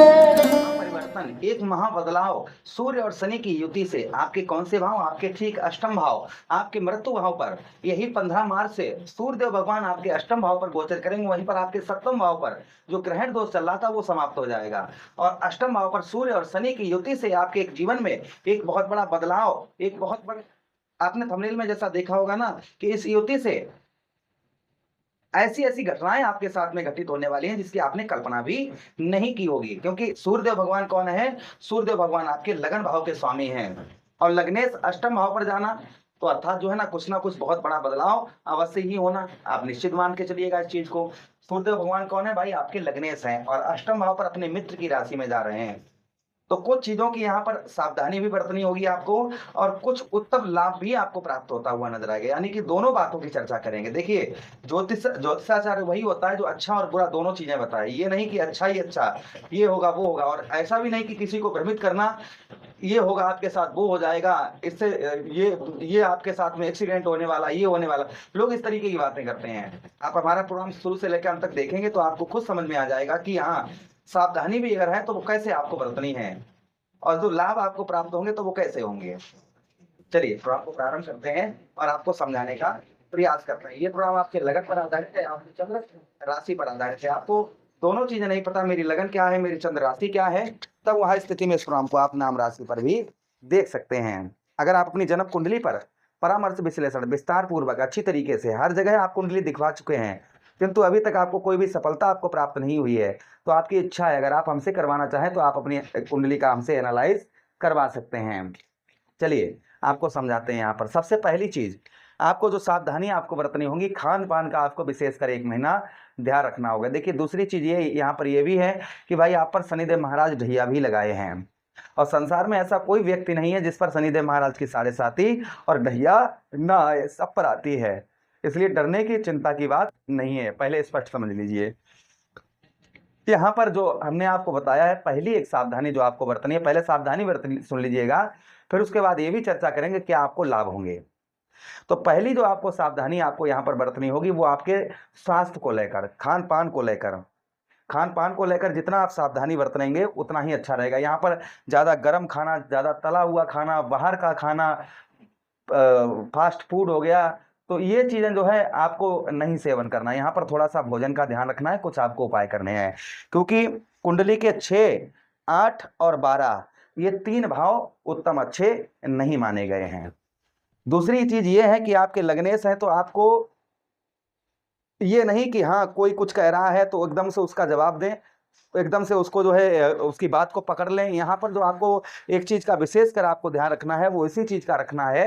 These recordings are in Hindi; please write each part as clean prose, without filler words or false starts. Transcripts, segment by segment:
परिवर्तन, एक महा बदलाव सूर्य और शनि की युति से आपके कौन से भाव, आपके ठीक अष्टम भाव, आपके मृत्यु भाव पर यही 15 मार्च से सूर्यदेव भगवान आपके अष्टम भाव पर गोचर करेंगे। वहीं पर आपके सप्तम भाव पर जो ग्रहण दोष चल रहा था वो समाप्त हो जाएगा और अष्टम भाव पर सूर्य और शनि की युति से आपके एक जीवन में एक बहुत बड़ा बदलाव, एक बहुत बड़ा, आपने थंबनेल में जैसा देखा होगा ना कि इस युति से ऐसी ऐसी घटनाएं आपके साथ में घटित होने वाली हैं जिसकी आपने कल्पना भी नहीं की होगी। क्योंकि सूर्यदेव भगवान कौन है? सूर्यदेव भगवान आपके लगन भाव के स्वामी हैं और लग्नेश अष्टम भाव पर जाना तो अर्थात जो है ना कुछ बहुत बड़ा बदलाव अवश्य ही होना। आप निश्चित मान के चलिएगा इस चीज को। सूर्यदेव भगवान कौन है भाई? आपके लग्नेश हैं और अष्टम भाव पर अपने मित्र की राशि में जा रहे हैं। तो कुछ चीजों की यहाँ पर सावधानी भी बरतनी होगी आपको और कुछ उत्तम लाभ भी आपको प्राप्त होता हुआ नजर आएगा। यानी कि दोनों बातों की चर्चा करेंगे। देखिए, ज्योतिषाचार्य वही होता है जो अच्छा और बुरा दोनों चीजें बताए। ये नहीं कि अच्छा ही अच्छा, ये होगा वो होगा, और ऐसा भी नहीं कि किसी को भ्रमित करना, ये होगा आपके साथ वो हो जाएगा, इससे ये आपके साथ में एक्सीडेंट होने वाला, ये होने वाला। लोग इस तरीके की बातें करते हैं। आप हमारा प्रोग्राम शुरू से लेकर अंत तक देखेंगे तो आपको खुद समझ में आ जाएगा कि हाँ, सावधानी भी अगर है तो वो कैसे आपको बरतनी है और जो लाभ आपको प्राप्त होंगे तो वो कैसे होंगे। चलिए प्रोग्राम को प्रारंभ करते हैं और आपको समझाने का प्रयास करते हैं। ये प्रोग्राम आपके लगन पर आधारित है, आपकी चंद्र राशि पर आधारित है। आपको दोनों चीजें नहीं पता, मेरी लगन क्या है, मेरी चंद्र राशि क्या है, तब वहां स्थिति में इस प्रोग्राम को आप नाम राशि पर भी देख सकते हैं। अगर आप अपनी जन्म कुंडली पर परामर्श विश्लेषण विस्तार पूर्वक अच्छी तरीके से हर जगह आप कुंडली दिखवा चुके हैं किंतु अभी तक आपको कोई भी सफलता आपको प्राप्त नहीं हुई है, तो आपकी इच्छा है अगर आप हमसे करवाना चाहें तो आप अपनी कुंडली का हमसे एनालाइज करवा सकते हैं। चलिए आपको समझाते हैं। यहाँ पर सबसे पहली चीज आपको जो सावधानी आपको बरतनी होगी, खान पान का आपको विशेषकर 1 महीना ध्यान रखना होगा। देखिए दूसरी चीज ये यहाँ पर ये भी है कि भाई आप पर शनिदेव महाराज ढैया भी लगाए हैं और संसार में ऐसा कोई व्यक्ति नहीं है जिस पर शनिदेव महाराज की 7.5 और ढैया ना आए, सब पर आती है। इसलिए डरने की चिंता की बात नहीं है, पहले स्पष्ट समझ लीजिए। यहाँ पर जो हमने आपको बताया है पहली एक सावधानी जो आपको बरतनी है, पहले सावधानी बरतनी सुन लीजिएगा, फिर उसके बाद ये भी चर्चा करेंगे क्या आपको लाभ होंगे। तो पहली जो आपको सावधानी आपको यहाँ पर बरतनी होगी वो आपके स्वास्थ्य को लेकर, खान पान को लेकर। खान पान को लेकर जितना आप सावधानी बरतेंगे उतना ही अच्छा रहेगा। यहाँ पर ज़्यादा गर्म खाना, ज़्यादा तला हुआ खाना, बाहर का खाना, फास्ट फूड हो गया, तो ये चीज़ें जो है आपको नहीं सेवन करना है। यहाँ पर थोड़ा सा भोजन का ध्यान रखना है, कुछ आपको उपाय करने हैं क्योंकि कुंडली के 6, 8 और 12 ये 3 भाव उत्तम अच्छे नहीं माने गए हैं। दूसरी चीज ये है कि आपके लग्नेश है तो आपको ये नहीं कि हाँ कोई कुछ कह रहा है तो एकदम से उसका जवाब दें, एकदम से उसको जो है उसकी बात को पकड़ लें। यहाँ पर जो आपको एक चीज का विशेष कर आपको ध्यान रखना है वो इसी चीज का रखना है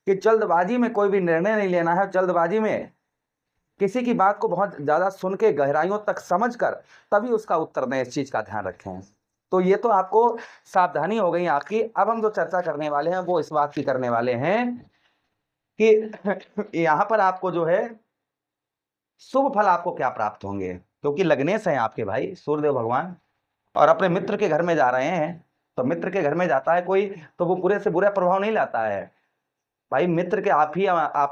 कि जल्दबाजी में कोई भी निर्णय नहीं लेना है। जल्दबाजी में किसी की बात को बहुत ज्यादा सुन के गहराइयों तक समझ कर तभी उसका उत्तर दें, इस चीज का ध्यान रखें। तो ये तो आपको सावधानी हो गई आपकी। अब हम जो चर्चा करने वाले हैं वो इस बात की करने वाले हैं कि यहाँ पर आपको जो है शुभ फल आपको क्या प्राप्त होंगे, क्योंकि लग्नेश हैं आपके भाई सूर्यदेव भगवान और अपने मित्र के घर में जा रहे हैं। तो मित्र के घर में जाता है कोई तो वो बुरे से बुरा प्रभाव नहीं लाता है भाई। मित्र के आप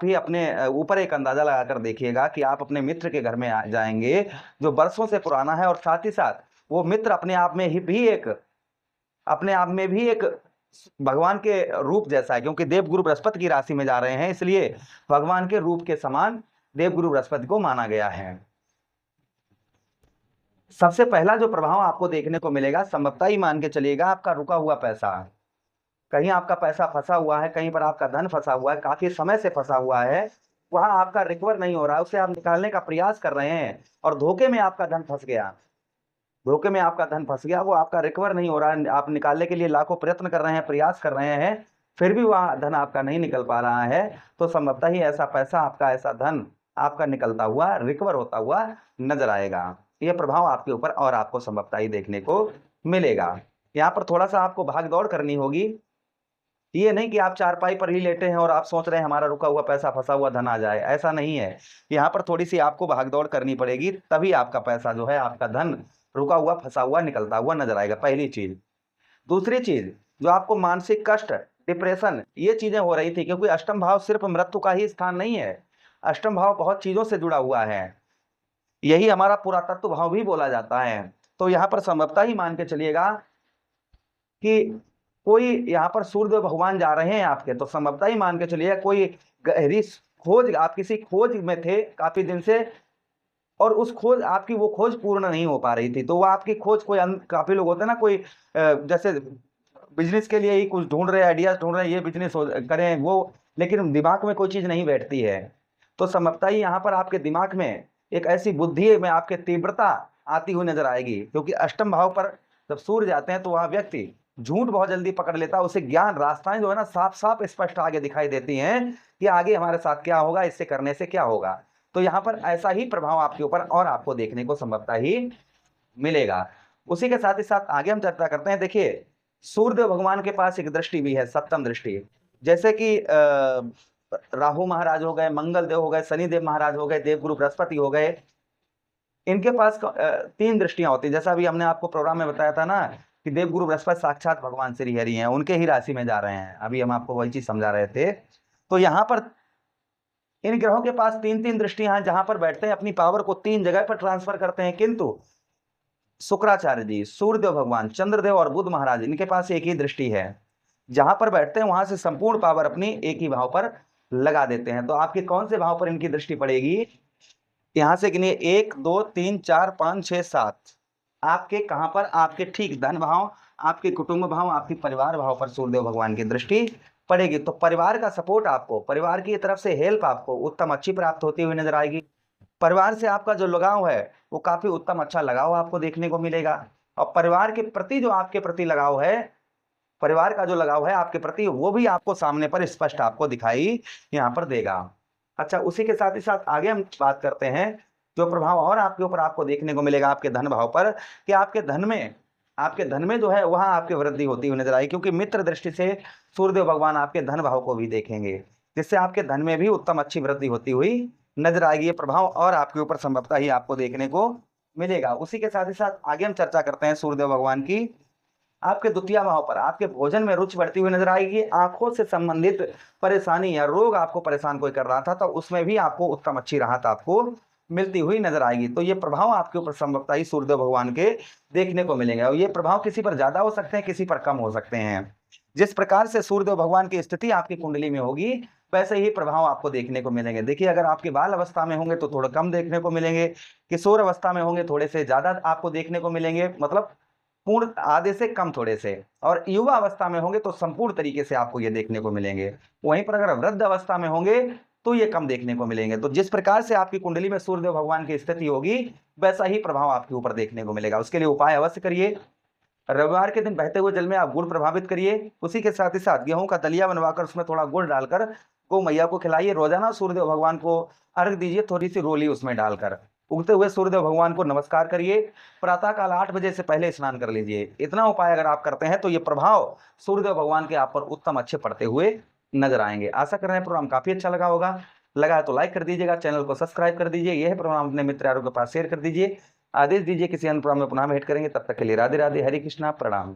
ही अपने ऊपर एक अंदाजा लगाकर देखिएगा कि आप अपने मित्र के घर में जाएंगे जो वर्षों से पुराना है और साथ ही साथ वो मित्र अपने आप में ही भी एक भगवान के रूप जैसा है, क्योंकि देवगुरु बृहस्पति की राशि में जा रहे हैं इसलिए भगवान के रूप के समान देवगुरु बृहस्पति को माना गया है। सबसे पहला जो प्रभाव आपको देखने को मिलेगा, संभवतः ही मान के चलिएगा, आपका रुका हुआ पैसा, कहीं आपका पैसा फंसा हुआ है, कहीं पर आपका धन फंसा हुआ है, काफी समय से फंसा हुआ है, वहां आपका रिकवर नहीं हो रहा है, उसे आप निकालने का प्रयास कर रहे हैं और धोखे में आपका धन फंस गया, धोखे में आपका धन फंस गया, वो आपका रिकवर नहीं हो रहा है। आप निकालने के लिए लाखों प्रयत्न कर रहे हैं, प्रयास कर रहे हैं, फिर भी वह धन आपका नहीं निकल पा रहा है। तो संभवतः ही ऐसा पैसा आपका, ऐसा धन आपका निकलता हुआ, रिकवर होता हुआ नजर आएगा। यह प्रभाव आपके ऊपर और आपको संभवतः ही देखने को मिलेगा। यहाँ पर थोड़ा सा आपको भाग दौड़ करनी होगी। ये नहीं कि आप चारपाई पर ही लेटे हैं और आप सोच रहे हैं हमारा रुका हुआ पैसा, फंसा हुआ धन आ जाए, ऐसा नहीं है। यहाँ पर थोड़ी सी आपको भागदौड़ करनी पड़ेगी, तभी आपका पैसा जो है, आपका धन रुका हुआ, फंसा हुआ, निकलता हुआ नजर आएगा, पहली चीज। दूसरी चीज, जो आपको मानसिक कष्ट, डिप्रेशन, ये चीजें हो रही थी, क्योंकि अष्टम भाव सिर्फ मृत्यु का ही स्थान नहीं है, अष्टम भाव बहुत चीजों से जुड़ा हुआ है। यही हमारा पुरातत्व भाव भी बोला जाता है। तो यहाँ पर संभवतः ही मान के चलिएगा कि कोई यहाँ पर सूर्यदेव भगवान जा रहे हैं आपके, तो संभवतः ही मान के चलिए कोई गहरी खोज, आप किसी खोज में थे काफी दिन से, और उस खोज आपकी वो खोज पूर्ण नहीं हो पा रही थी, तो वो आपकी खोज कोई काफी लोग होते हैं ना, कोई जैसे बिजनेस के लिए ही कुछ ढूंढ रहे हैं, आइडियाज ढूंढ रहे हैं, ये बिजनेस करें वो, लेकिन दिमाग में कोई चीज नहीं बैठती है। तो संभवतः ही यहाँ पर आपके दिमाग में एक ऐसी बुद्धि में आपके तीव्रता आती हुई नजर आएगी, क्योंकि अष्टम भाव पर जब सूर्य जाते हैं तो वह व्यक्ति झूठ बहुत जल्दी पकड़ लेता है, उसे ज्ञान रास्ताएं जो है ना साफ साफ स्पष्ट आगे दिखाई देती हैं कि आगे हमारे साथ क्या होगा, इससे करने से क्या होगा। तो यहाँ पर ऐसा ही प्रभाव आपके ऊपर और आपको देखने को संभवतः ही मिलेगा। उसी के साथ ही साथ आगे हम चर्चा करते हैं। देखिए, सूर्यदेव भगवान के पास एक दृष्टि भी है, सप्तम दृष्टि, जैसे कि राहु महाराज हो गए, मंगल देव हो गए, शनिदेव महाराज हो गए, देवगुरु बृहस्पति हो गए, इनके पास 3 दृष्टियां होती है। जैसा अभी हमने आपको प्रोग्राम में बताया था ना कि देवगुरु बृहस्पति साक्षात भगवान श्री हरि हैं, उनके ही राशि में जा रहे हैं, अभी हम आपको वही चीज समझा रहे थे। तो यहाँ पर इन ग्रहों के पास 3-3 दृष्टियां हैं, जहां पर बैठते हैं अपनी पावर को 3 जगह पर ट्रांसफर करते हैं, किंतु शुक्राचार्य जी, सूर्यदेव भगवान, चंद्रदेव और बुध महाराज, इनके पास एक ही दृष्टि है, जहां पर बैठते हैं वहां से संपूर्ण पावर अपनी एक ही भाव पर लगा देते हैं। तो आपके कौन से भाव पर इनकी दृष्टि पड़ेगी, यहां से गिनिए 1 2 3 4 5 6 7, आपके कहां पर, आपके ठीक धन भाव, आपके कुटुंब भाव, आपके परिवार भाव पर सूर्यदेव भगवान की दृष्टि पड़ेगी। तो परिवार का सपोर्ट आपको, परिवार की तरफ से हेल्प आपको उत्तम अच्छी प्राप्त होती हुई नजर आएगी। परिवार से आपका जो लगाव है वो काफी उत्तम अच्छा लगाव आपको देखने को मिलेगा, और परिवार के प्रति जो आपके प्रति लगाव है, परिवार का जो लगाव है आपके प्रति, वो भी आपको सामने पर स्पष्ट आपको दिखाई यहाँ पर देगा। अच्छा, उसी के साथ ही साथ आगे हम बात करते हैं जो प्रभाव और आपके ऊपर आपको देखने को मिलेगा आपके धन भाव पर, कि आपके धन में जो है वहां आपकी वृद्धि होती हुई नजर आई, क्योंकि मित्र दृष्टि से सूर्यदेव भगवान आपके धन भाव को भी देखेंगे, जिससे आपके धन में भी उत्तम अच्छी वृद्धि होती हुई नजर आएगी। ये प्रभाव और आपके ऊपर संभवतः ही आपको देखने को मिलेगा। उसी के साथ ही साथ आगे हम चर्चा करते हैं सूर्यदेव भगवान की। आपके द्वितीय भाव पर आपके भोजन में रुचि बढ़ती हुई नजर आएगी। आंखों से संबंधित परेशानी या रोग आपको परेशान कोई कर रहा था, तो उसमें भी आपको उत्तम अच्छी राहत आपको मिलती हुई नजर आएगी। तो ये प्रभाव आपके ऊपर संभवतः ही सूर्यदेव भगवान के देखने को मिलेंगे, और ये प्रभाव किसी पर ज्यादा हो सकते हैं, किसी पर कम हो सकते हैं। जिस प्रकार से सूर्यदेव भगवान की स्थिति आपकी कुंडली में होगी, वैसे ही प्रभाव आपको देखने को मिलेंगे। देखिए, अगर आपके बाल अवस्था में होंगे तो थोड़ा कम देखने को मिलेंगे, किशोर अवस्था में होंगे थोड़े से ज्यादा आपको देखने को मिलेंगे, मतलब पूर्ण आधे से कम थोड़े से, और युवा अवस्था में होंगे तो संपूर्ण तरीके से आपको ये देखने को मिलेंगे। वहीं पर अगर वृद्ध अवस्था में होंगे तो ये कम देखने को मिलेंगे। तो जिस प्रकार से आपकी कुंडली में सूर्यदेव भगवान की स्थिति होगी, वैसा ही प्रभाव आपके ऊपर देखने को मिलेगा। उसके लिए उपाय अवश्य करिए। रविवार के दिन बहते हुए जल में आप गुड़ प्रभावित करिए। उसी के साथ ही साथ गेहूं का दलिया बनवाकर उसमें थोड़ा गुड़ डालकर गौ मैया को खिलाइए। रोजाना सूर्यदेव भगवान को अर्घ दीजिए, थोड़ी सी रोली उसमें डालकर। उगते हुए सूर्यदेव भगवान को नमस्कार करिए। प्रातः काल 8 बजे से पहले स्नान कर लीजिए। इतना उपाय अगर आप करते हैं तो ये प्रभाव सूर्यदेव भगवान के आप पर उत्तम अच्छे पड़ते हुए नजर आएंगे। आशा कर रहे हैं प्रोग्राम काफी अच्छा लगा होगा। लगा है तो लाइक कर दीजिएगा, चैनल को सब्सक्राइब कर दीजिए। यह प्रोग्राम अपने मित्र यारों के पास शेयर कर दीजिए। आदेश दीजिए किसी अन्य प्रोग्राम में पुनः भेंट करेंगे। तब तक के लिए राधे राधे, हरे कृष्णा, प्रणाम।